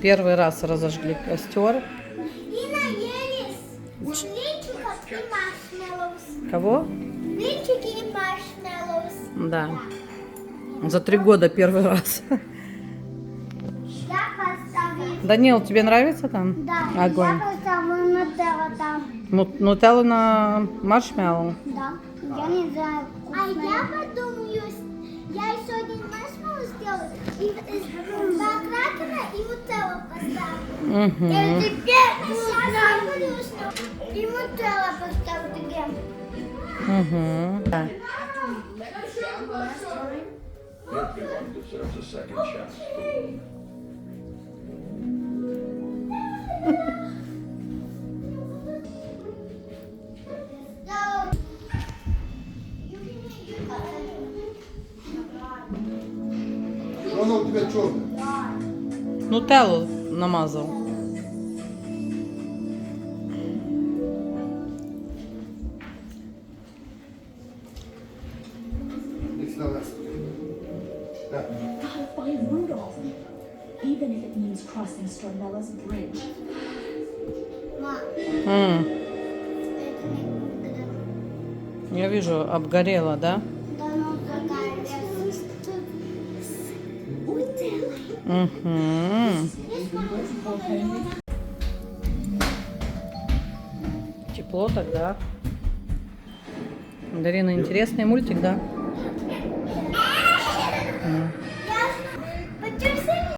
Первый раз разожгли костер. И наелись блинчиков и маршмеллоус. Кого? Блинчики и маршмеллоус. Да. За 3 года первый раз. Я поставлю. Данил, тебе нравится там? Да, Огонь. я поставлю нутеллу там. Нутеллу на маршмеллоу. Да. Я не знаю. А я подумаю, я еще один маршмеллоу сделаю. И два кракена и нутеллу поставлю. Угу. И теперь и нутеллу поставлю тебе. Угу. Да. Everyone deserves a second chance. Что она у тебя черная? Нутеллу намазал. Иди сюда. Да. By Rudolph, even if it means crossing Stormella's bridge. Ма, М, это не... Я вижу, обгорело, да? Да ну какая версия. Угу. Тепло тогда. Дарина, интересный мультик, да?